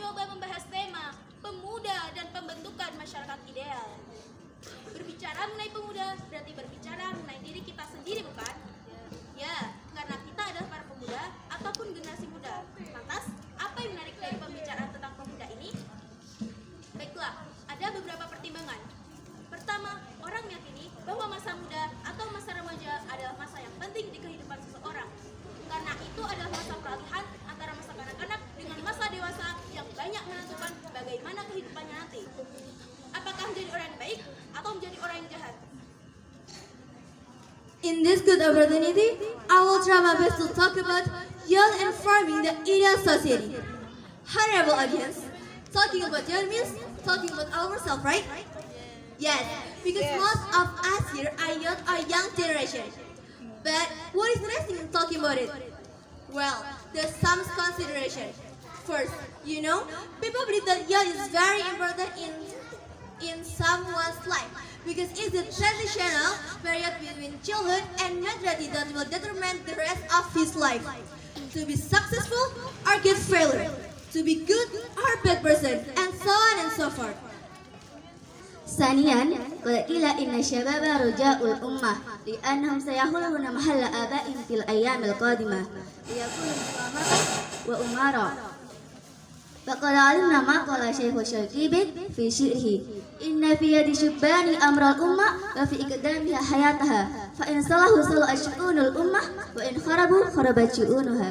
mencoba membahas tema pemuda dan pembentukan masyarakat ideal. Berbicara mengenai pemuda berarti berbicara mengenai diri kita sendiri, bukan? Ya, karena kita adalah para pemuda ataupun generasi muda. Lantas, apa yang menarik dari pembicaraan tentang pemuda ini? Baiklah, ada beberapa pertimbangan. Pertama, orang meyakini bahwa masa muda atau masa remaja adalah masa yang penting di kehidupan seseorang. Karena itu adalah masa peralihan antara masa kanak-kanak dengan masa dewasa yang banyak menentukan bagaimana kehidupannya nanti. Apakah menjadi orang yang baik atau menjadi orang yang jahat? In this good opportunity, I will try my best to talk about young and forming the ideal society. Honorable audience, talking about young means talking about ourselves, right? Yes, because most of us here are young generation. But what is interesting in talking about it? Well, there's some consideration. First, people believe that young is very important in someone's life because it's the transitional period between childhood and maturity that will determine the rest of his life. To be successful or get failure, to be good or bad person, and so on and so forth. ثانيا قد قيل إن الشباب رجاء الأمة لأنهم سيحلون محل آبائهم في الأيام القادمة ليكونوا قامة وأمارا فقد علمنا ما قال شيخ الشرقيبي في شعره إن في يد شبان أمر الأمة وفي إقدامها حياتها فإن صلحوا صلحت شؤون الأمة وإن خربوا خربت شؤونها.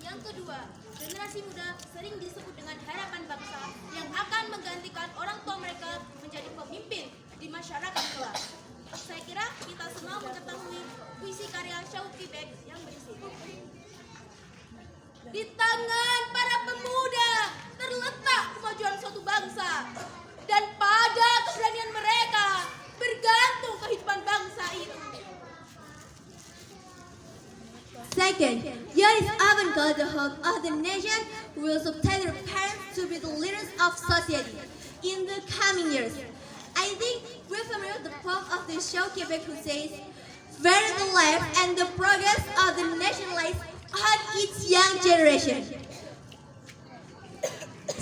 Yang kedua, generasi muda sering disebut dengan harapan bangsa yang akan menggantikan orang tua mereka menjadi pemimpin di masyarakat kelak. Saya kira kita semua mengetahui puisi karya Shauki Beg yang berisi: di tangan para pemuda terletak kemajuan suatu bangsa, dan pada keberanian mereka bergantung kehidupan bangsa itu. Second, young is often called the hope of the nation who will substitute their parents to be the leaders of society in the coming years. I think we're familiar with the poem of the show Quebec who says, "Where the life and the progress of the nation lies on its young generation."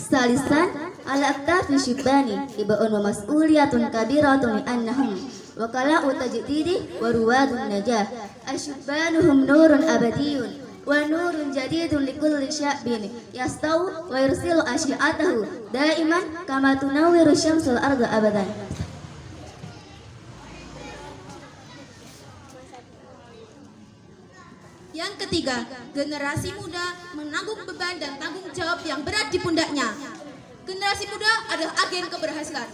ثالثا على أكتاف الشبان إباء ومسؤولية كبيرة لأنهم وكلاء تجديد ورواد النجاة. الشبان هم نور أبدي ونور جديد لكل شاب يستوي ويرسل أشعته دائما كما تنور الشمس الأرض أبدا. Yang ketiga, generasi muda menanggung beban dan tanggung jawab yang berat di pundaknya. Generasi muda adalah agen keberhasilan.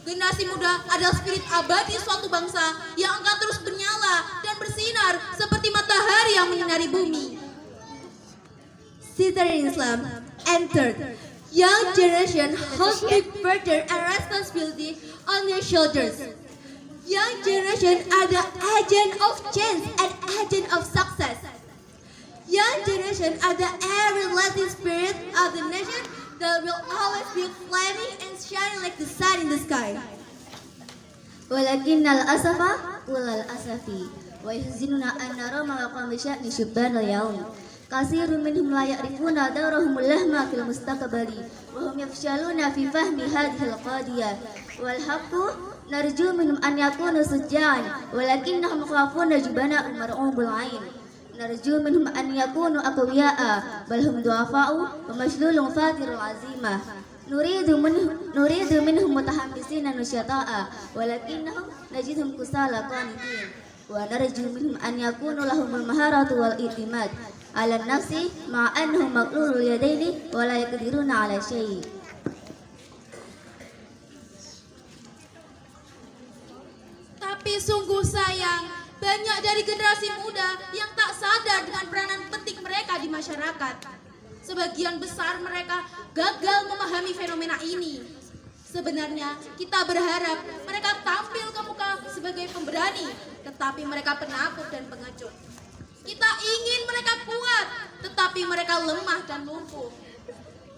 Generasi muda adalah spirit abadi suatu bangsa yang akan terus menyala dan bersinar seperti matahari yang menyinari bumi. Sister in Islam. And third, young generation holds big burden and responsibility on their shoulders. Young generation are the agent of change and agent of success. Young generation are the everlasting spirit of the nation that will always be flaming and shining like the sun in the sky. ولكن الأسف طول الأسف ويحزننا أن نرى ما وقع بشأن شبان اليوم. كثير منهم لا يعرفون دورهم اللهم في المستقبل وهم يفشلون في فهم هذه القضية. والحق نرجو منهم أن يكونوا شجاعا ولكنهم يخافون جبناء مرعوب العين. نرجو منهم أن يكونوا أقوياء بل هم ضعفاء ومشلول فاتر العزيمة. نريد منهم متحمسين نشطاء ولكنهم نجدهم كسالى قانتين. ونرجو منهم أن يكونوا لهم المهارة والاعتماد على النفس مع أنهم مغلول اليدين ولا يقدرون على شيء. Tapi sungguh sayang, banyak dari generasi muda yang tak sadar dengan peranan penting mereka di masyarakat. Sebagian besar mereka gagal memahami fenomena ini. Sebenarnya kita berharap mereka tampil ke muka sebagai pemberani, tetapi mereka penakut dan pengecut. Kita ingin mereka kuat, tetapi mereka lemah dan lumpuh.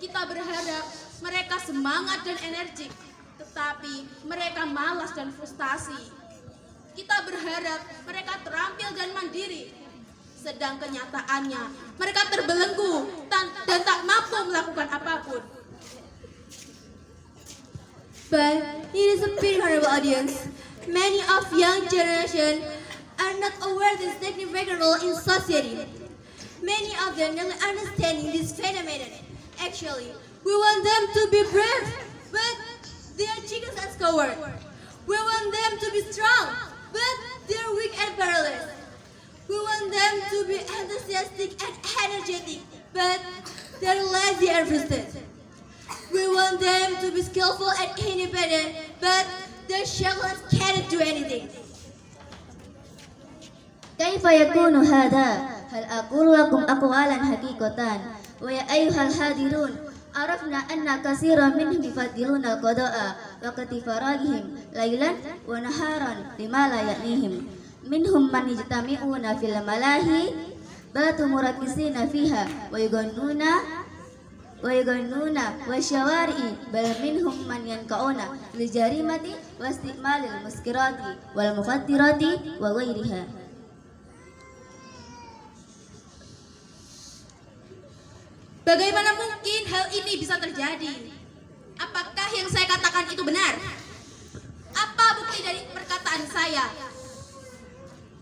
Kita berharap mereka semangat dan energik, tetapi mereka malas dan frustasi. Kita berharap mereka terampil dan mandiri, sedang kenyataannya mereka terbelenggu dan tak mampu melakukan apapun. But it is a pity, honorable audience. Many of young generation are not aware of this significant role in society. Many of them not understanding this phenomenon. Actually, we want them to be brave, but they are chickens and cowards. We want them to be strong, but they are weak and powerless. We want them to be enthusiastic and energetic, but they are lazy and frustrated. We want them to be skillful and independent, but their shackles cannot do anything. كيف يكون هذا؟ هل أقول لكم أقوالا حقيقة ويا أيها الحاضرون عرفنا أن كثيرا منهم يفضلون القضاء وقت فراغهم ليلا ونهارا لما لا يعنيهم منهم من يجتمعون في الملاهي باتوا مركزين فيها ويغنون والشوارع بل منهم من ينقعون للجريمة واستعمال المسكرات والمخدرات وغيرها. Bagaimana mungkin hal ini bisa terjadi? Apakah yang saya katakan itu benar? Apa bukti dari perkataan saya?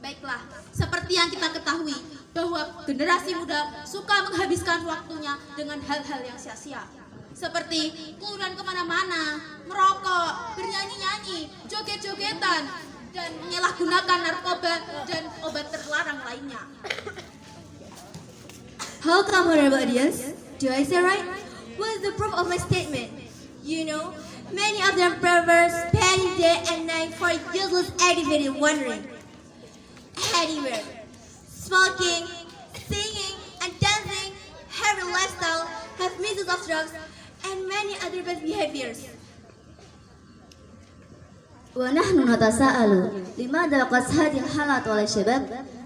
Baiklah, seperti yang kita ketahui bahwa generasi muda suka menghabiskan waktunya dengan hal-hal yang sia-sia. Seperti keluaran kemana-mana, merokok, bernyanyi-nyanyi, joget-jogetan, dan menyalahgunakan narkoba dan obat terlarang lainnya. How come, honorable audience? Do I say right? What is the proof of my statement? You know, many of them prefer spending day and night for useless activity wandering anywhere. Smoking, singing, and dancing, heavy lifestyle, have misuse of drugs, and many other bad behaviors. ونحن نتساءل لماذا وقد هذه الحالات على الشباب؟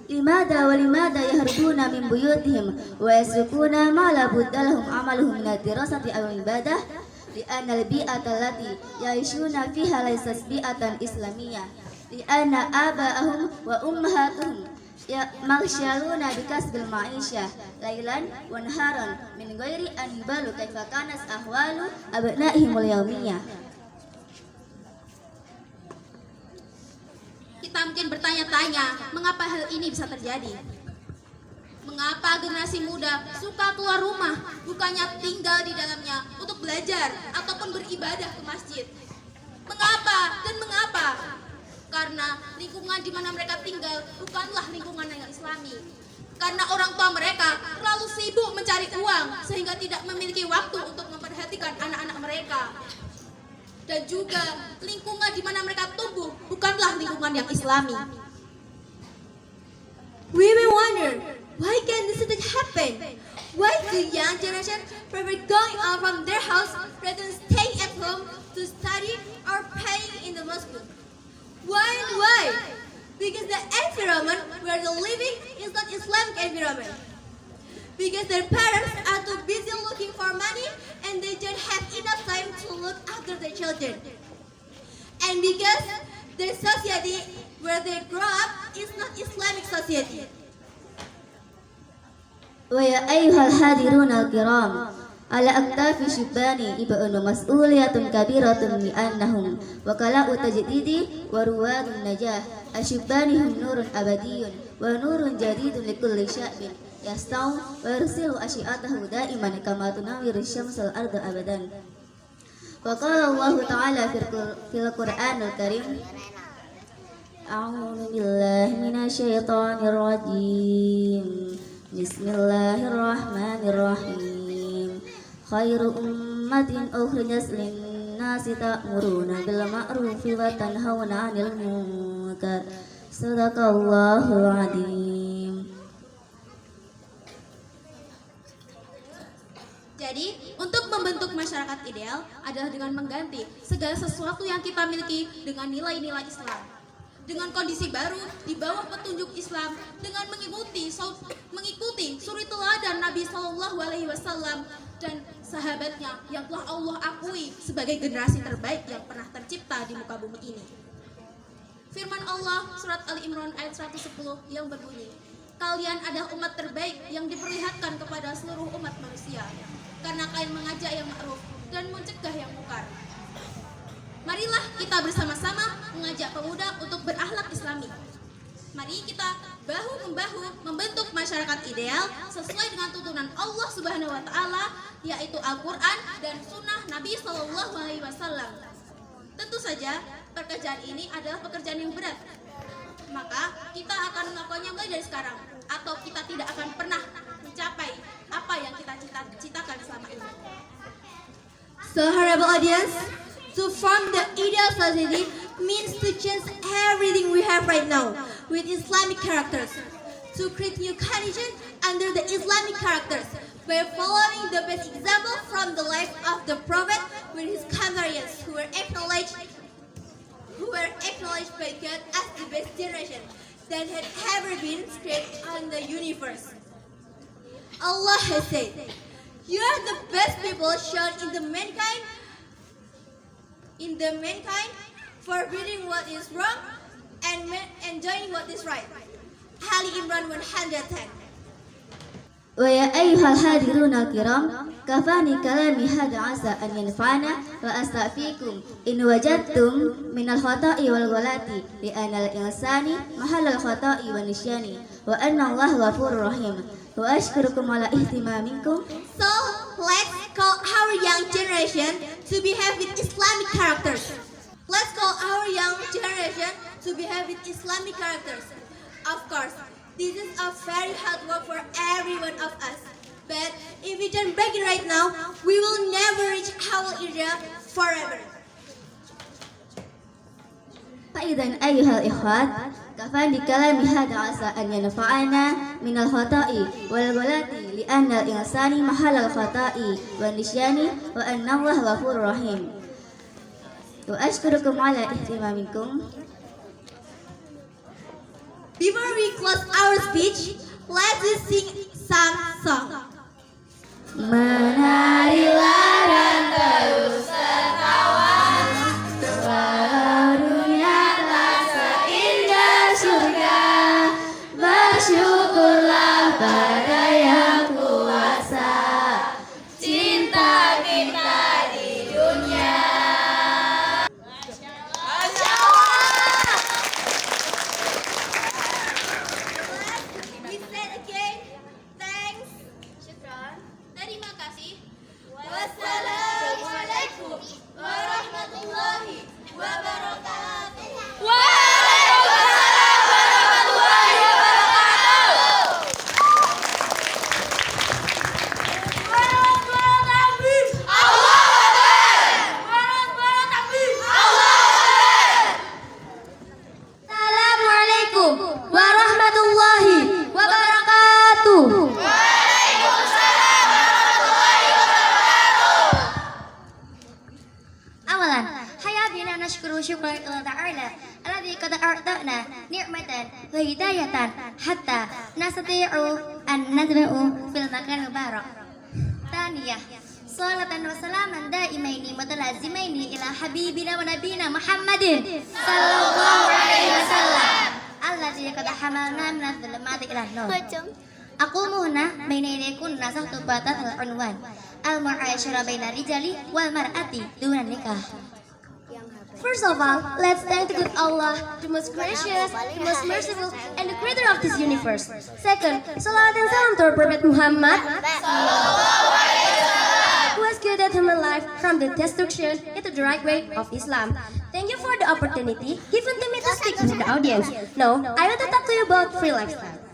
ولماذا يهربون من بيوتهم ويسرقون ما لا بد لهم عمله من الدراسة أو العبادة؟ لأن البيئة التي يعيشون فيها ليست بيئة إسلامية، لأن آباءهم وأمهاتهم مغشلون بكسب المعيشة ليلا ونهارا من غير أن يبالوا كيف كانت أحوال أبنائهم اليومية. Kita mungkin bertanya-tanya, mengapa hal ini bisa terjadi? Mengapa generasi muda suka keluar rumah, bukannya tinggal di dalamnya untuk belajar ataupun beribadah ke masjid? Mengapa dan mengapa? Karena lingkungan di mana mereka tinggal bukanlah lingkungan yang islami. Karena orang tua mereka terlalu sibuk mencari uang sehingga tidak memiliki waktu untuk memperhatikan anak-anak mereka. Dan juga lingkungan di mana mereka tumbuh bukanlah lingkungan yang islami. We may wonder, why can this thing happen? Why do young generation prefer going out from their house rather than staying at home to study or praying in the mosque? Why and why? Because the environment where they're living is not Islamic environment. Because their parents are too busy looking for money and they don't have enough time to look after their children. And because their society where they grow up is not Islamic society. ويا أيها الحاضرون الكرام على أكتاف الشبان إبن مسؤولية كبيرة لأنهم وكلاء تجديد ورواد النجاح. الشبان هم نور أبدي ونور جديد لكل شعب يستوم ويرسل أشعته دائما كما تنور الشمس الأرض أبدا. وقال الله تعالى في القرآن الكريم: أعوذ بالله من الشيطان الرجيم بسم الله الرحمن الرحيم خير أمة أخرجت للناس تأمرون بالمعروف وتنهون عن المنكر صدق الله العظيم. Jadi, untuk membentuk masyarakat ideal adalah dengan mengganti segala sesuatu yang kita miliki dengan nilai-nilai Islam. Dengan kondisi baru di bawah petunjuk Islam, dengan mengikuti suri teladan Nabi Shallallahu Alaihi Wasallam dan sahabatnya yang telah Allah akui sebagai generasi terbaik yang pernah tercipta di muka bumi ini. Firman Allah surat Ali Imran ayat 110 yang berbunyi, kalian adalah umat terbaik yang diperlihatkan kepada seluruh umat manusia, karena kalian mengajak yang ma'ruf dan mencegah yang mungkar. Marilah kita bersama-sama mengajak pemuda untuk berakhlak Islami. Mari kita bahu-membahu membentuk masyarakat ideal sesuai dengan tuntunan Allah Subhanahu wa taala, yaitu Al-Qur'an dan sunnah Nabi Shallallahu alaihi wasallam. Tentu saja pekerjaan ini adalah pekerjaan yang berat. Maka kita akan melakukannya mulai dari sekarang, atau kita tidak akan pernah mencapai apa yang kita cita-citakan selama ini. So, honorable audience, to form the ideal society means to change everything we have right now with Islamic characters, to create new conditions under the Islamic characters by following the best example from the life of the Prophet with his companions who were acknowledged by God as the best generation that had ever been created on the universe. Allah has said, "You are the best people shown in the mankind, forbidding what is wrong and enjoying what is right." Ali Imran 110. ويا أيها الحاضرون الكرام كفاني كلامي هذا عسى أن ينفعنا وأستعفيكم إن وجدتم من الخطأ والغلط لأن الإنسان محل الخطأ والنسيان وأن الله غفور رحيم وأشكركم على اهتمامكم. So let's call our young generation to behave with Islamic characters. Let's call our young generation to behave with Islamic characters. Of course, this is a very hard work for every one of us. But if we don't break it right now, we will never reach our ideal forever. فإذا أيها الإخوات كفاني كلامي هذا عسى أن ينفعنا من الخطأ والغلط لأن الإنسان محل الخطأ والنسيان وأن الله غفور رحيم وأشكركم على اهتمامكم. Before we close our speech, let's just sing some song. Menarilah dan terus tertawa, walau dunia tak seindah surga. Bersyukurlah pada yang kuasa, cinta kita di dunia. We said again, thanks. Terima kasih. Wassalamualaikum warahmatullahi wabarakatuh. Assalamualaikum warahmatullahi wabarakatuh. أولا حيا بنا نشكر شكرا إلى تعالى الذي قد أعطانا نعمة وهداية حتى نستطيع أن ندعو في المكان المبارك. ثانيا صلاة وسلاما دائمين متلازمين إلى حبيبنا ونبينا محمد صلى الله عليه وسلم الذي قد حملنا من الظلمات إلى النور. أقوم هنا بين يديكن صحبة العنوان المعاشرة بين الرجال والمرأة دون النكاح. First of all, let's thank the good Allah, the most gracious, the most merciful, and the creator of this universe. Second, salawat and salam to our Prophet Muhammad, who has guided human life from the destruction into the right way of Islam. Thank you for the opportunity given to me to speak to the audience. Now, I want to talk to you about free lifestyle.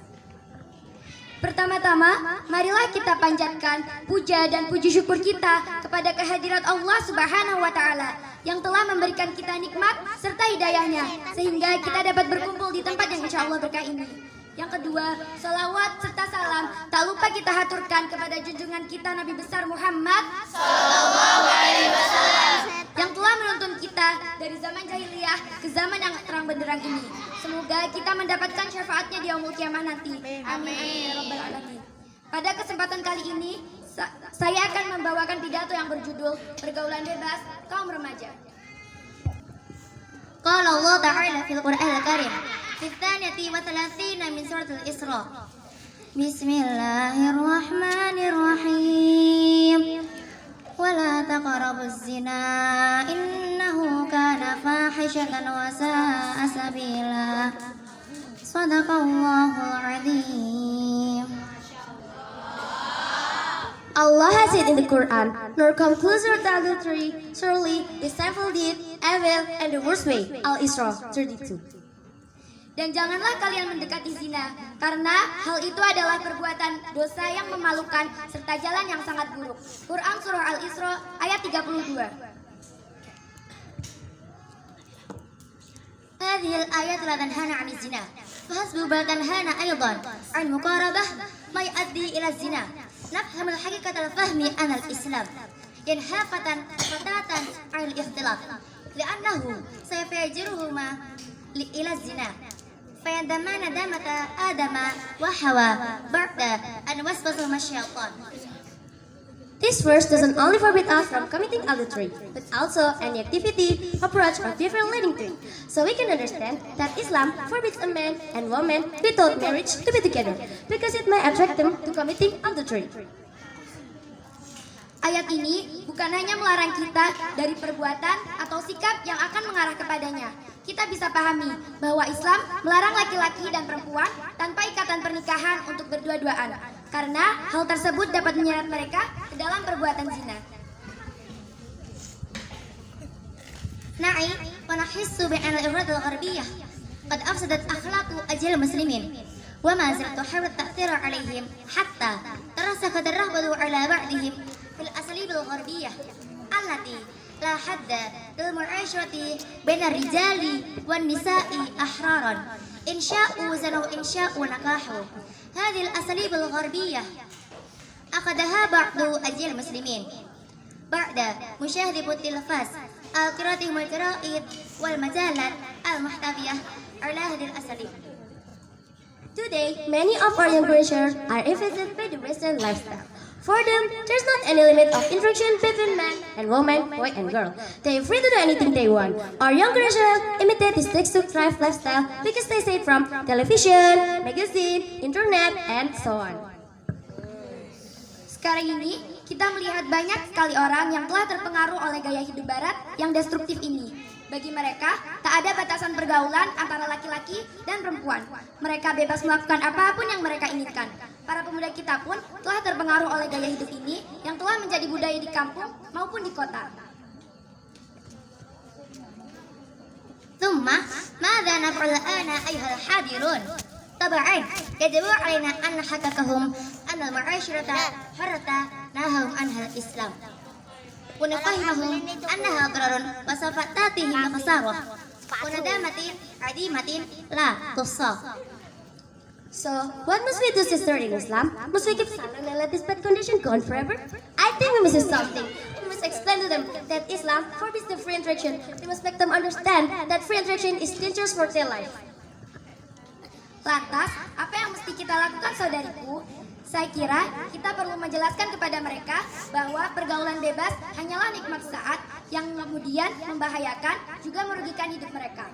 Pertama-tama, marilah kita panjatkan puja dan puji syukur kita kepada kehadirat Allah Subhanahu wa taala yang telah memberikan kita nikmat serta hidayahnya sehingga kita dapat berkumpul di tempat yang insya Allah berkah ini. Yang kedua, salawat serta salam tak lupa kita haturkan kepada junjungan kita Nabi besar Muhammad Sallallahu Alaihi Wasallam yang telah menuntun kita dari zaman jahiliyah ke zaman yang terang benderang ini. Semoga kita mendapatkan syafaatnya di yaumul kiamah nanti. Amin ya rabbal alamin. Pada kesempatan kali ini, saya akan membawakan pidato yang berjudul Pergaulan Bebas Kaum Remaja. Qala Allah Ta'ala fil Qur'anil Karim fi tsaniyati wa thalathina min suratul Isra. Bismillahirrahmanirrahim. Wa la taqrabuz zina innahu kana fahishatan wa sa'a sabila. Sadaqallahul azim. Allah has said in the Quran, nor come closer to adultery, surely the sinful deed, evil, and the worst way. Al-Isra 32. Dan janganlah kalian mendekati zina, karena hal itu adalah perbuatan dosa yang memalukan serta jalan yang sangat buruk. Quran Surah Al-Isra ayat 32. هذه الآيات لا تنهانا عن الزنا فحسب بل تنهانا أيضا عن مقاربة ما يؤدي إلى الزنا. نفهم الحقيقة الفهم أن الإسلام ينهى فتى عن الاختلاط لأنه سيفجرهما إلى الزنا فيندمان دامة آدم وحواء بعد أن وسوسهما الشيطان. This verse doesn't only forbid us from committing adultery, but also any activity, approach, or different leading to it. So we can understand that Islam forbids a man and woman without marriage to be together, because it may attract them to committing adultery. Ayat ini bukan hanya melarang kita dari perbuatan atau sikap yang akan mengarah kepadanya. Kita bisa pahami bahwa Islam melarang laki-laki dan perempuan tanpa ikatan pernikahan untuk berdua-duaan, karena hal tersebut dapat menyeret mereka ke dalam perbuatan zina. Na'i wa nahissu bi anna al-irad al-gharbiyah qad afsadat akhlaq ajil muslimin wa ma zalat tuhawil ta'thir 'alayhim hatta tarasakha darahbadu 'ala ba'dihim fil asalib al-gharbiyah allati la hadda lil mu'asharati bainar rijali wan nisa'i ahraran insya'u zanu insya'u nakahu. هذه الأساليب الغربية أخذها بعض أجيال المسلمين بعد مشاهدة التلفاز قراءتهم الجرائد والمجلات المحتوية على هذه الأساليب. Today, many of our young generations are influenced by the Western lifestyle. For them, there's not any limit of interaction between man and woman, boy and girl. They're free to do anything they want. Our young generation imitate this text-to-thrive lifestyle because they see it from television, magazine, internet, and so on. Sekarang ini, kita melihat banyak sekali orang yang telah terpengaruh oleh gaya hidup barat yang destruktif ini. Bagi mereka, tak ada batasan pergaulan antara laki-laki dan perempuan. Mereka bebas melakukan apapun yang mereka inginkan. Para pemuda kita pun telah terpengaruh oleh gaya hidup ini yang telah menjadi budaya di kampung maupun di kota. ثم ماذا نفعل الآن أيها الحاضرون؟ طبعا يجب علينا أن نحققهم أن المعاشرة حرة نهاهم عنها الإسلام ونفهمهم أنها ضرر وسوف تأتيهم خسارة وندامة عديمة لا تحصى. So, what must we do, sister, in Islam? Must we keep silent and let this bad condition go on forever? I think we must do something. We must explain to them that Islam forbids the free interaction. We must make them understand that free interaction is dangerous for their life. Lantas, apa yang mesti kita lakukan, saudariku? Saya kira kita perlu menjelaskan kepada mereka bahwa pergaulan bebas hanyalah nikmat sesaat yang kemudian membahayakan juga merugikan hidup mereka.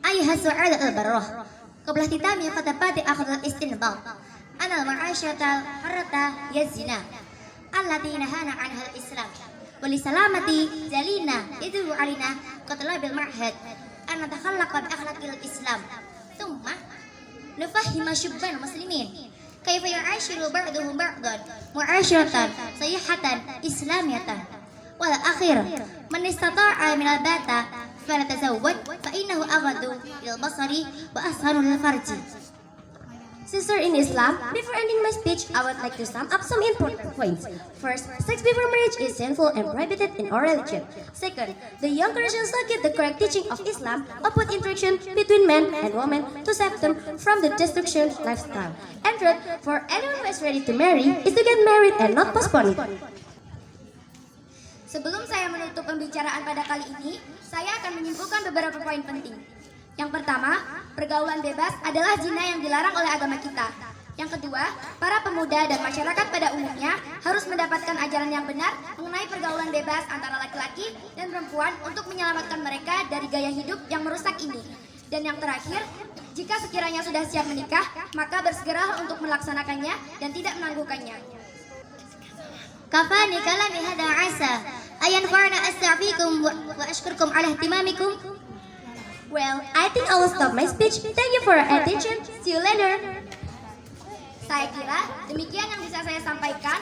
أيها السعادة البرة قبل اختتام فتبادئ أخذ الاستنباط أن المعاشرة الحرة هي الزنا التي نهانا عنها الإسلام ولسلامة جلينا يجب علينا كطلاب المعهد أن نتخلق بأخلاق الإسلام ثم نفهم شبان المسلمين كيف يعاشر بعضهم بعضا معاشرة صحيحة إسلامية. والأخير من استطاع من البات فليتزوج فإنه أغض للبصر وأسهل للفرج. Sister in Islam, before ending my speech, I would like to sum up some important points. First, sex before marriage is sinful and prohibited in our religion. Second, the young Christians should get the correct teaching of Islam about interaction between men and women to save them from the destruction lifestyle. And third, for anyone who is ready to marry, is to get married and not postpone it. Sebelum saya menutup pembicaraan pada kali ini, saya akan menyimpulkan beberapa poin penting. Yang pertama, pergaulan bebas adalah zina yang dilarang oleh agama kita. Yang kedua, para pemuda dan masyarakat pada umumnya harus mendapatkan ajaran yang benar mengenai pergaulan bebas antara laki-laki dan perempuan untuk menyelamatkan mereka dari gaya hidup yang merusak ini. Dan yang terakhir, jika sekiranya sudah siap menikah, maka bersegeralah untuk melaksanakannya dan tidak menangguhkannya. Kafani kalami hada asa أينفعنا أستعفيكم وأشكركم على اهتمامكم. Well, I think I will stop my speech. Thank you for your attention. See you later. Saya kira demikian yang bisa saya sampaikan.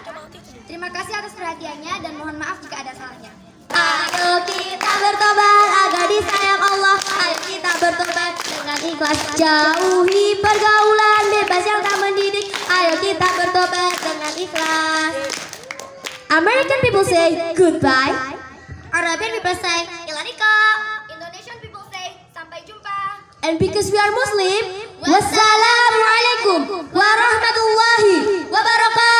Terima kasih atas perhatiannya dan mohon maaf jika ada salahnya. Ayo kita bertobat agar disayang Allah. Ayo kita bertobat dengan ikhlas. Jauhi pergaulan bebas yang tak mendidik. Ayo kita bertobat dengan ikhlas. American people say goodbye. Arabian people say ilarika. Indonesian people say sampai jumpa. And because we are Muslim, wassalamualaikum warahmatullahi wabarakatuh.